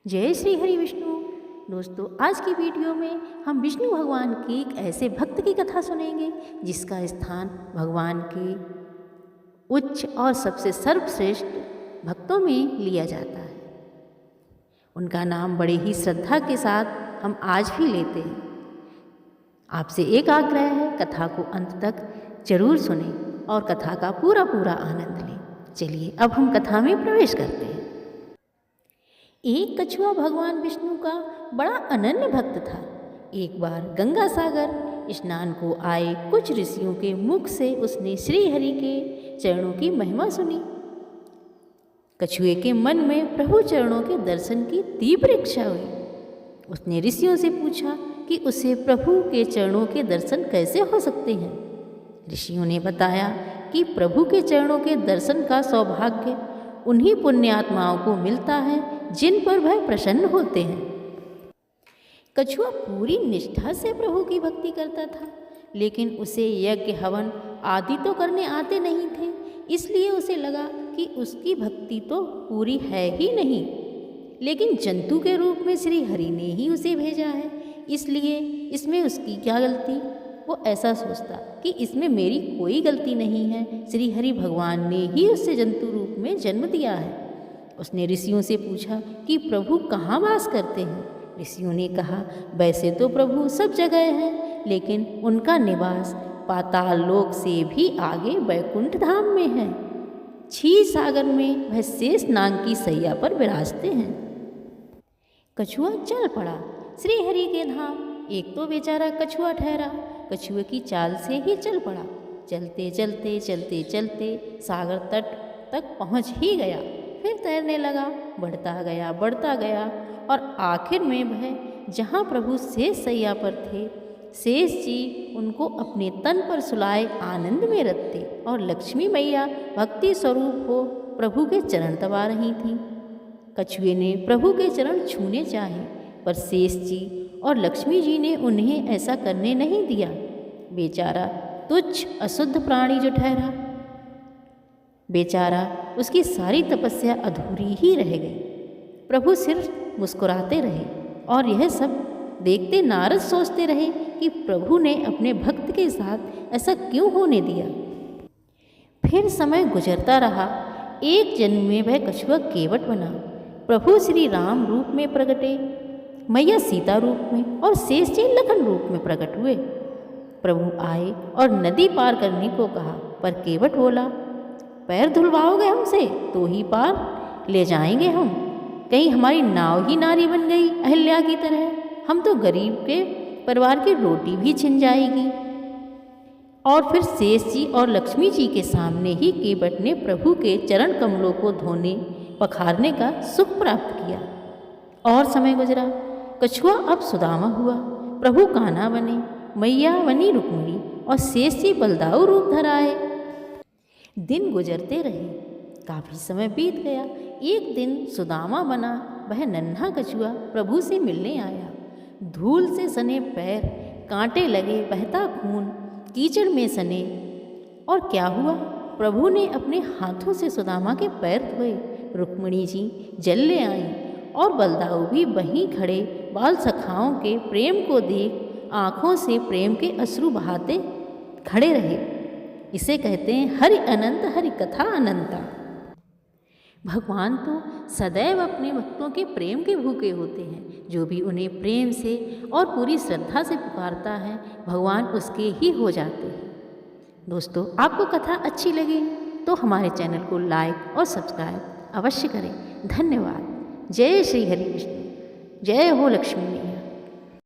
जय श्री हरि विष्णु। दोस्तों, आज की वीडियो में हम विष्णु भगवान की एक ऐसे भक्त की कथा सुनेंगे जिसका स्थान भगवान के उच्च और सबसे सर्वश्रेष्ठ भक्तों में लिया जाता है। उनका नाम बड़े ही श्रद्धा के साथ हम आज भी लेते हैं। आपसे एक आग्रह है, कथा को अंत तक जरूर सुनें और कथा का पूरा आनंद लें। चलिए अब हम कथा में प्रवेश करते हैं। एक कछुआ भगवान विष्णु का बड़ा अनन्य भक्त था। एक बार गंगा सागर स्नान को आए कुछ ऋषियों के मुख से उसने श्री हरि के चरणों की महिमा सुनी। कछुए के मन में प्रभु चरणों के दर्शन की तीव्र इच्छा हुई। उसने ऋषियों से पूछा कि उसे प्रभु के चरणों के दर्शन कैसे हो सकते हैं। ऋषियों ने बताया कि प्रभु के चरणों के दर्शन का सौभाग्य उन्हीं पुण्यात्माओं को मिलता है जिन पर वह प्रसन्न होते हैं। कछुआ पूरी निष्ठा से प्रभु की भक्ति करता था, लेकिन उसे यज्ञ हवन आदि तो करने आते नहीं थे। इसलिए उसे लगा कि उसकी भक्ति तो पूरी है ही नहीं, लेकिन जंतु के रूप में श्री हरि ने ही उसे भेजा है, इसलिए इसमें उसकी क्या गलती। वो ऐसा सोचता कि इसमें मेरी कोई गलती नहीं है, श्री हरि भगवान ने ही उसे जंतु रूप में जन्म दिया है। उसने ऋषियों से पूछा कि प्रभु कहाँ वास करते हैं। ऋषियों ने कहा, वैसे तो प्रभु सब जगह हैं, लेकिन उनका निवास पाताल लोक से भी आगे वैकुंठ धाम में है। क्षीर सागर में वह शेष नाग की सैया पर विराजते हैं। कछुआ चल पड़ा श्री हरि के धाम। एक तो बेचारा कछुआ ठहरा, कछुए की चाल से ही चल पड़ा। चलते चलते सागर तट तक पहुँच ही गया। फिर तैरने लगा, बढ़ता गया और आखिर में वह जहाँ प्रभु शेष सैया पर थे, शेष जी उनको अपने तन पर सुलाए आनंद में रखते और लक्ष्मी मैया भक्ति स्वरूप हो प्रभु के चरण दबा रही थीं। कछुए ने प्रभु के चरण छूने चाहे, पर शेष जी और लक्ष्मी जी ने उन्हें ऐसा करने नहीं दिया। बेचारा तुच्छ अशुद्ध प्राणी जो ठहरा, बेचारा उसकी सारी तपस्या अधूरी ही रह गई। प्रभु सिर्फ मुस्कुराते रहे और यह सब देखते नारद सोचते रहे कि प्रभु ने अपने भक्त के साथ ऐसा क्यों होने दिया। फिर समय गुजरता रहा। एक जन्म में वह कछुआ केवट बना। प्रभु श्री राम रूप में प्रकटे, मैया सीता रूप में और शेष जी लखन रूप में प्रकट हुए। प्रभु आए और नदी पार करने को कहा, पर केवट बोला, पैर धुलवाओगे हमसे तो ही पार ले जाएंगे हम। कहीं हमारी नाव ही नारी बन गई अहिल्या की तरह, हम तो गरीब के परिवार की रोटी भी छिन जाएगी। और फिर शेष जी और लक्ष्मी जी के सामने ही केवट ने प्रभु के चरण कमलों को धोने पखारने का सुख प्राप्त किया। और समय गुजरा। कछुआ अब सुदामा हुआ, प्रभु कान्हा बने, मैया बनी रुक्मिणी और शेष जी बलदाऊ रूप धराए। दिन गुजरते रहे, काफ़ी समय बीत गया। एक दिन सुदामा बना वह नन्हा कछुआ प्रभु से मिलने आया। धूल से सने पैर, कांटे लगे, बहता खून, कीचड़ में सने। और क्या हुआ, प्रभु ने अपने हाथों से सुदामा के पैर धोए। रुक्मिणी जी जल ले आई और बलदाऊ भी वहीं खड़े बाल सखाओं के प्रेम को देख आँखों से प्रेम के अश्रु बहाते खड़े रहे। इसे कहते हैं हरि अनंत, हरि कथा अनंता। भगवान तो सदैव अपने भक्तों के प्रेम के भूखे होते हैं। जो भी उन्हें प्रेम से और पूरी श्रद्धा से पुकारता है, भगवान उसके ही हो जाते हैं। दोस्तों, आपको कथा अच्छी लगी तो हमारे चैनल को लाइक और सब्सक्राइब अवश्य करें। धन्यवाद। जय श्री हरि विष्णु। जय हो लक्ष्मी मैया।